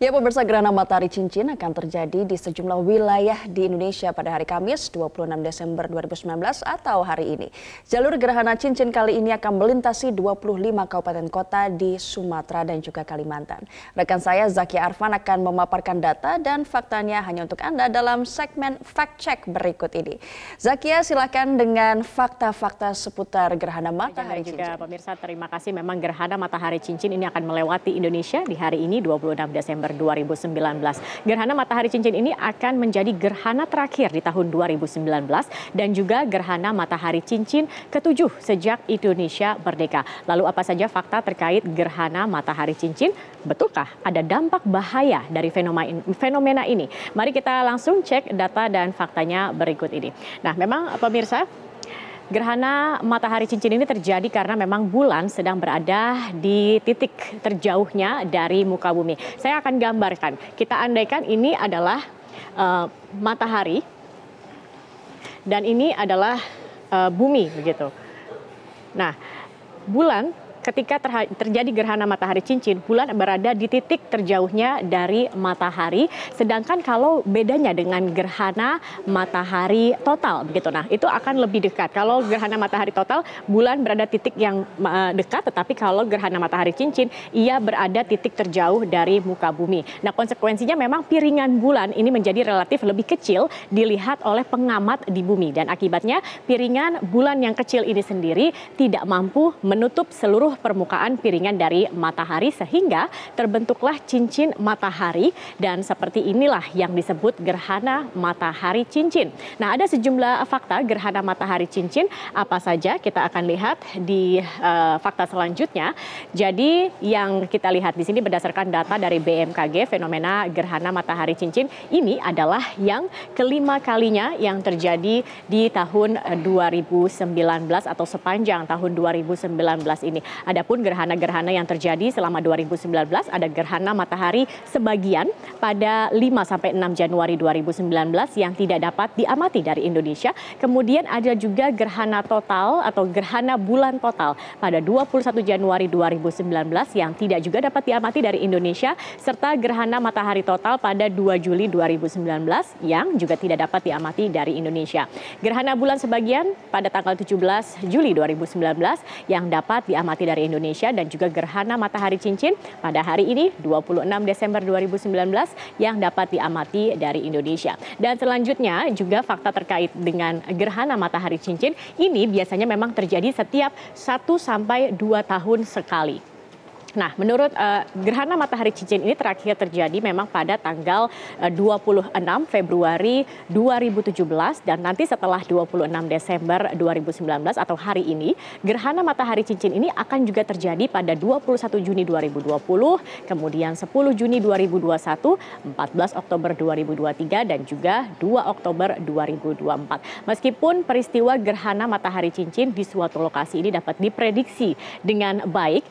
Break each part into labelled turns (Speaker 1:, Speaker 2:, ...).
Speaker 1: Ya, pemirsa, gerhana matahari cincin akan terjadi di sejumlah wilayah di Indonesia pada hari Kamis 26 Desember 2019 atau hari ini. Jalur gerhana cincin kali ini akan melintasi 25 kabupaten kota di Sumatera dan juga Kalimantan. Rekan saya Zaki Arfan akan memaparkan data dan faktanya hanya untuk Anda dalam segmen Fact Check berikut ini. Zakia, silakan dengan fakta-fakta seputar gerhana matahari cincin.
Speaker 2: Juga pemirsa, terima kasih. Memang gerhana matahari cincin ini akan melewati Indonesia di hari ini 26 Desember 2019. Gerhana matahari cincin ini akan menjadi gerhana terakhir di tahun 2019 dan juga gerhana matahari cincin ke-7 sejak Indonesia merdeka. Lalu apa saja fakta terkait gerhana matahari cincin? Betulkah ada dampak bahaya dari fenomena ini? Mari kita langsung cek data dan faktanya berikut ini. Nah, memang pemirsa, gerhana matahari cincin ini terjadi karena memang bulan sedang berada di titik terjauhnya dari muka bumi. Saya akan gambarkan. Kita andaikan ini adalah matahari dan ini adalah bumi begitu. Nah, bulan ketika terjadi gerhana matahari cincin, bulan berada di titik terjauhnya dari matahari. Sedangkan kalau bedanya dengan gerhana matahari total, begitu. Nah, itu akan lebih dekat. Kalau gerhana matahari total, bulan berada titik yang dekat, tetapi kalau gerhana matahari cincin, ia berada titik terjauh dari muka bumi. Nah, konsekuensinya memang piringan bulan ini menjadi relatif lebih kecil dilihat oleh pengamat di bumi. Dan akibatnya piringan bulan yang kecil ini sendiri tidak mampu menutup seluruh permukaan piringan dari matahari sehingga terbentuklah cincin matahari, dan seperti inilah yang disebut gerhana matahari cincin. Nah, ada sejumlah fakta gerhana matahari cincin apa saja kita akan lihat di fakta selanjutnya. Jadi yang kita lihat di sini berdasarkan data dari BMKG, fenomena gerhana matahari cincin ini adalah yang kelima kalinya yang terjadi di tahun 2019 atau sepanjang tahun 2019 ini. Adapun gerhana-gerhana yang terjadi selama 2019, ada gerhana matahari sebagian pada 5-6 Januari 2019 yang tidak dapat diamati dari Indonesia. Kemudian ada juga gerhana total atau gerhana bulan total pada 21 Januari 2019 yang tidak juga dapat diamati dari Indonesia, serta gerhana matahari total pada 2 Juli 2019 yang juga tidak dapat diamati dari Indonesia. Gerhana bulan sebagian pada tanggal 17 Juli 2019 yang dapat diamati dari Indonesia, dan juga gerhana matahari cincin pada hari ini 26 Desember 2019 yang dapat diamati dari Indonesia. Dan selanjutnya juga fakta terkait dengan gerhana matahari cincin ini biasanya memang terjadi setiap 1-2 tahun sekali. Nah, menurut gerhana matahari cincin ini terakhir terjadi memang pada tanggal 26 Februari 2017 dan nanti setelah 26 Desember 2019 atau hari ini, gerhana matahari cincin ini akan juga terjadi pada 21 Juni 2020, kemudian 10 Juni 2021, 14 Oktober 2023 dan juga 2 Oktober 2024. Meskipun peristiwa gerhana matahari cincin di suatu lokasi ini dapat diprediksi dengan baik,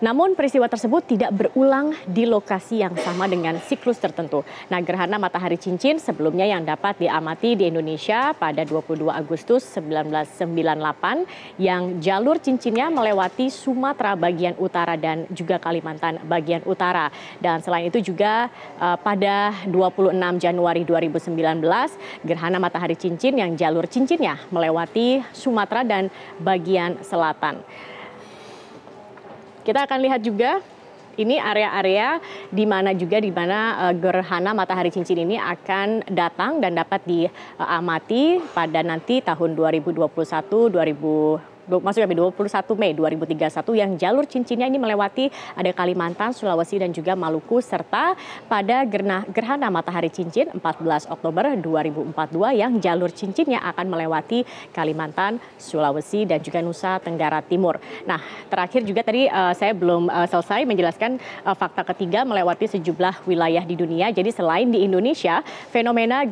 Speaker 2: namun peristiwa tersebut tidak berulang di lokasi yang sama dengan siklus tertentu. Nah, gerhana matahari cincin sebelumnya yang dapat diamati di Indonesia pada 22 Agustus 1998 yang jalur cincinnya melewati Sumatera bagian utara dan juga Kalimantan bagian utara. Dan selain itu juga pada 26 Januari 2019 gerhana matahari cincin yang jalur cincinnya melewati Sumatera dan bagian selatan. Kita akan lihat juga ini area-area di mana gerhana matahari cincin ini akan datang dan dapat diamati pada nanti tahun 21 Mei 2031 yang jalur cincinnya ini melewati ada Kalimantan, Sulawesi dan juga Maluku, serta pada gerhana matahari cincin 14 Oktober 2042 yang jalur cincinnya akan melewati Kalimantan, Sulawesi dan juga Nusa Tenggara Timur. Nah, terakhir juga tadi saya belum selesai menjelaskan fakta ketiga melewati sejumlah wilayah di dunia. Jadi selain di Indonesia, fenomena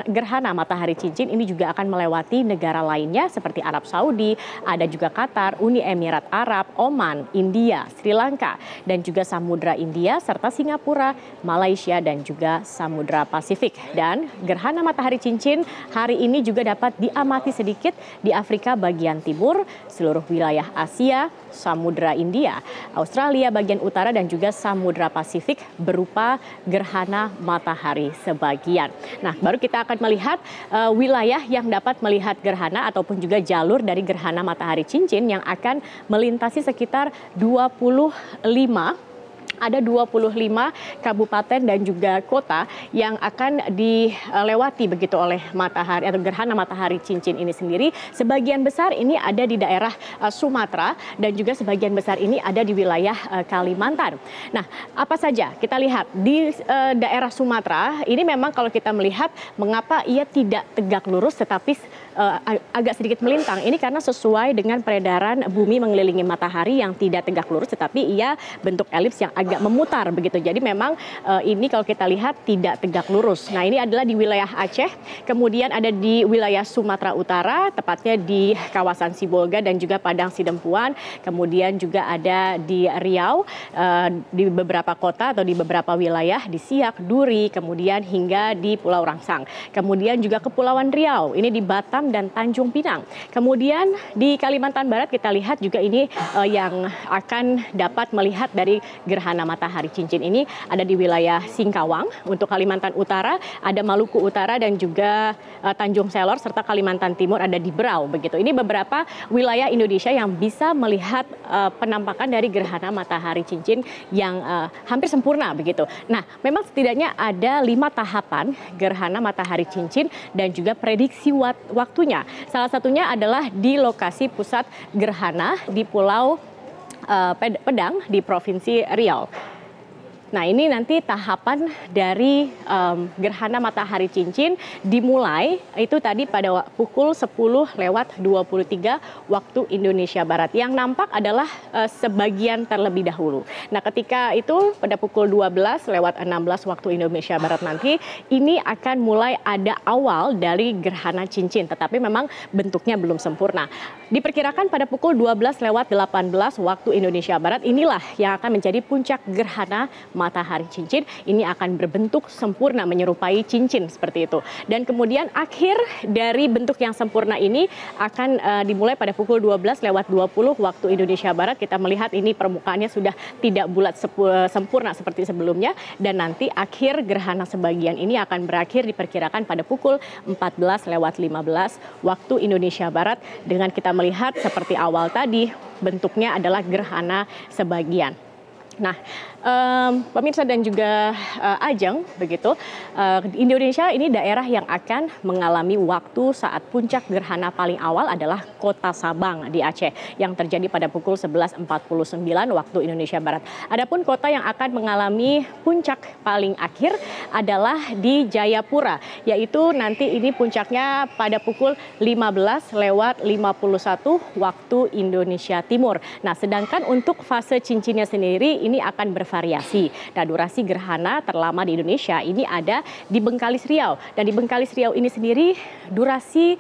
Speaker 2: gerhana matahari cincin ini juga akan melewati negara lainnya seperti Arab Saudi, ada ada juga Qatar, Uni Emirat Arab, Oman, India, Sri Lanka, dan juga Samudra India, serta Singapura, Malaysia, dan juga Samudra Pasifik. Dan gerhana matahari cincin hari ini juga dapat diamati sedikit di Afrika bagian timur, seluruh wilayah Asia, Samudra India, Australia bagian utara, dan juga Samudra Pasifik berupa gerhana matahari sebagian. Nah, baru kita akan melihat wilayah yang dapat melihat gerhana ataupun juga jalur dari gerhana matahari cincin yang akan melintasi sekitar 25 kabupaten dan juga kota yang akan dilewati begitu oleh matahari atau gerhana matahari cincin ini sendiri. Sebagian besar ini ada di daerah Sumatera dan juga sebagian besar ini ada di wilayah Kalimantan. Nah, apa saja? Kita lihat di daerah Sumatera ini memang kalau kita melihat mengapa ia tidak tegak lurus tetapi agak sedikit melintang. Ini karena sesuai dengan peredaran bumi mengelilingi matahari yang tidak tegak lurus tetapi ia bentuk elips yang agak memutar begitu. Jadi memang ini kalau kita lihat tidak tegak lurus. Nah, ini adalah di wilayah Aceh, kemudian ada di wilayah Sumatera Utara, tepatnya di kawasan Sibolga dan juga Padang Sidempuan, kemudian juga ada di Riau, di beberapa kota atau di beberapa wilayah di Siak, Duri, kemudian hingga di Pulau Rangsang. Kemudian juga Kepulauan Riau, ini di Batam dan Tanjung Pinang. Kemudian di Kalimantan Barat kita lihat juga ini yang akan dapat melihat dari gerhana matahari cincin ini ada di wilayah Singkawang. Untuk Kalimantan Utara ada Maluku Utara dan juga Tanjung Selor, serta Kalimantan Timur ada di Berau begitu. Ini beberapa wilayah Indonesia yang bisa melihat penampakan dari gerhana matahari cincin yang hampir sempurna begitu. Nah, memang setidaknya ada 5 tahapan gerhana matahari cincin dan juga prediksi waktunya. Salah satunya adalah di lokasi pusat gerhana di Pulau Pedang di Provinsi Riau. Nah, ini nanti tahapan dari gerhana matahari cincin dimulai itu tadi pada pukul 10:23 waktu Indonesia Barat. Yang nampak adalah sebagian terlebih dahulu. Nah, ketika itu pada pukul 12:16 waktu Indonesia Barat nanti ini akan mulai ada awal dari gerhana cincin, tetapi memang bentuknya belum sempurna. Diperkirakan pada pukul 12:18 waktu Indonesia Barat inilah yang akan menjadi puncak gerhana matahari cincin. Ini akan berbentuk sempurna menyerupai cincin seperti itu. Dan kemudian akhir dari bentuk yang sempurna ini akan dimulai pada pukul 12:20 waktu Indonesia Barat. Kita melihat ini permukaannya sudah tidak bulat sempurna seperti sebelumnya. Dan nanti akhir gerhana sebagian ini akan berakhir diperkirakan pada pukul 14:15 waktu Indonesia Barat. Dengan kita melihat seperti awal tadi bentuknya adalah gerhana sebagian. Nah, pemirsa dan juga Ajeng begitu, Indonesia ini daerah yang akan mengalami waktu saat puncak gerhana paling awal adalah Kota Sabang di Aceh yang terjadi pada pukul 11:49 waktu Indonesia Barat. Adapun kota yang akan mengalami puncak paling akhir adalah di Jayapura, yaitu nanti ini puncaknya pada pukul 15:51 waktu Indonesia Timur. Nah, sedangkan untuk fase cincinnya sendiri ini akan bervariasi. Nah, durasi gerhana terlama di Indonesia ini ada di Bengkalis Riau. Dan di Bengkalis Riau ini sendiri durasi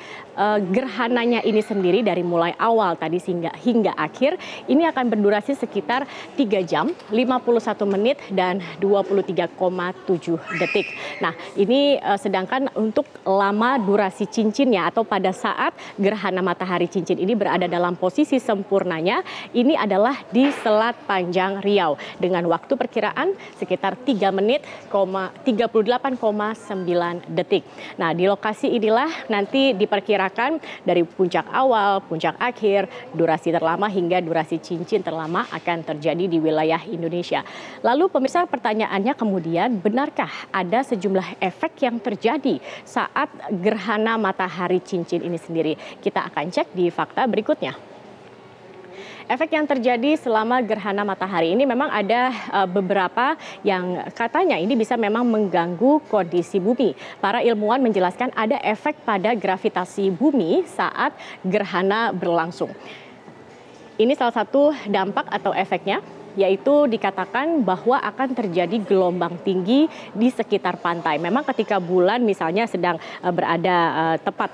Speaker 2: gerhananya ini sendiri dari mulai awal tadi hingga akhir ini akan berdurasi sekitar 3 jam, 51 menit dan 23,7 detik. Nah, ini sedangkan untuk lama durasi cincinnya atau pada saat gerhana matahari cincin ini berada dalam posisi sempurnanya ini adalah di Selat Panjang Riau dengan waktu perkiraan sekitar 3 menit 38,9 detik. Nah, di lokasi inilah nanti diperkirakan dari puncak awal, puncak akhir, durasi terlama hingga durasi cincin terlama akan terjadi di wilayah Indonesia. Lalu pemirsa, pertanyaannya kemudian, benarkah ada sejumlah efek yang terjadi saat gerhana matahari cincin ini sendiri? Kita akan cek di fakta berikutnya. Efek yang terjadi selama gerhana matahari ini memang ada beberapa yang katanya ini bisa memang mengganggu kondisi bumi. Para ilmuwan menjelaskan ada efek pada gravitasi bumi saat gerhana berlangsung. Ini salah satu dampak atau efeknya, yaitu dikatakan bahwa akan terjadi gelombang tinggi di sekitar pantai. Memang ketika bulan misalnya sedang berada tepat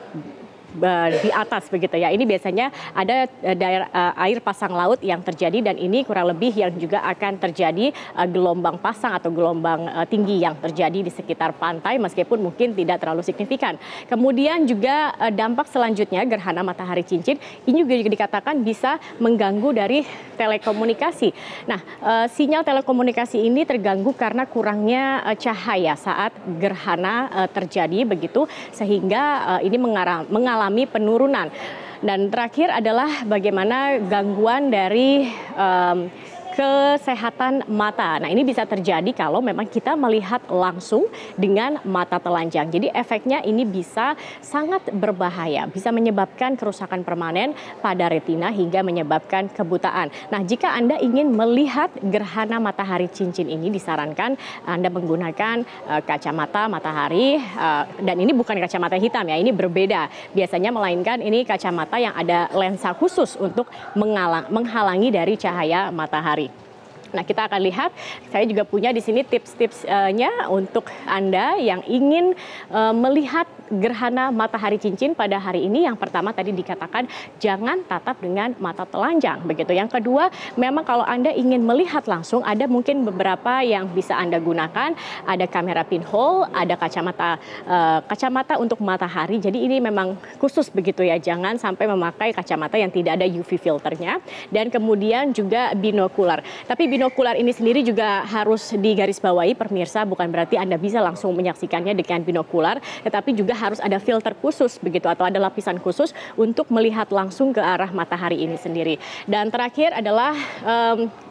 Speaker 2: di atas begitu ya. Ini biasanya ada daerah air pasang laut yang terjadi, dan ini kurang lebih yang juga akan terjadi gelombang pasang atau gelombang tinggi yang terjadi di sekitar pantai, meskipun mungkin tidak terlalu signifikan. Kemudian juga dampak selanjutnya gerhana matahari cincin ini juga dikatakan bisa mengganggu dari telekomunikasi. Nah, sinyal telekomunikasi ini terganggu karena kurangnya cahaya saat gerhana terjadi begitu, sehingga ini mengalami penurunan. Dan terakhir adalah bagaimana gangguan dari kesehatan mata. Nah, ini bisa terjadi kalau memang kita melihat langsung dengan mata telanjang. Jadi efeknya ini bisa sangat berbahaya, bisa menyebabkan kerusakan permanen pada retina hingga menyebabkan kebutaan. Nah, jika Anda ingin melihat gerhana matahari cincin ini, disarankan Anda menggunakan kacamata matahari, dan ini bukan kacamata hitam ya, ini berbeda. Biasanya melainkan ini kacamata yang ada lensa khusus untuk menghalangi dari cahaya matahari. Nah, kita akan lihat, saya juga punya di sini tips-tipsnya untuk Anda yang ingin melihat gerhana matahari cincin pada hari ini. Yang pertama tadi dikatakan jangan tatap dengan mata telanjang begitu. Yang kedua, memang kalau Anda ingin melihat langsung, ada mungkin beberapa yang bisa Anda gunakan. Ada kamera pinhole, ada kacamata untuk matahari. Jadi ini memang khusus begitu ya, jangan sampai memakai kacamata yang tidak ada UV filternya. Dan kemudian juga binokular. Tapi binokular ini sendiri juga harus digarisbawahi pemirsa, bukan berarti Anda bisa langsung menyaksikannya dengan binokular, tetapi juga harus ada filter khusus begitu, atau ada lapisan khusus untuk melihat langsung ke arah matahari ini sendiri. Dan terakhir adalah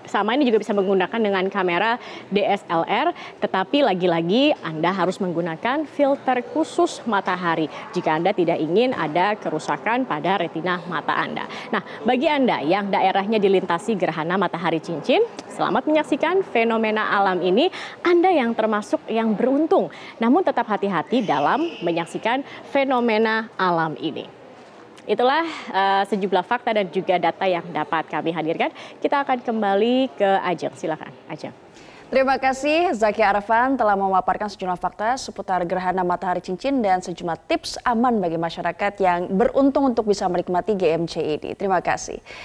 Speaker 2: sama, ini juga bisa menggunakan dengan kamera DSLR, tetapi lagi-lagi Anda harus menggunakan filter khusus matahari jika Anda tidak ingin ada kerusakan pada retina mata Anda. Nah, bagi Anda yang daerahnya dilintasi gerhana matahari cincin, selamat menyaksikan fenomena alam ini. Anda yang termasuk yang beruntung, namun tetap hati-hati dalam menyaksikan fenomena alam ini. Itulah sejumlah fakta dan juga data yang dapat kami hadirkan. Kita akan kembali ke Ajeng. Silakan, Ajeng.
Speaker 1: Terima kasih Zaki Arfan telah memaparkan sejumlah fakta seputar gerhana matahari cincin dan sejumlah tips aman bagi masyarakat yang beruntung untuk bisa menikmati GMC ini. Terima kasih.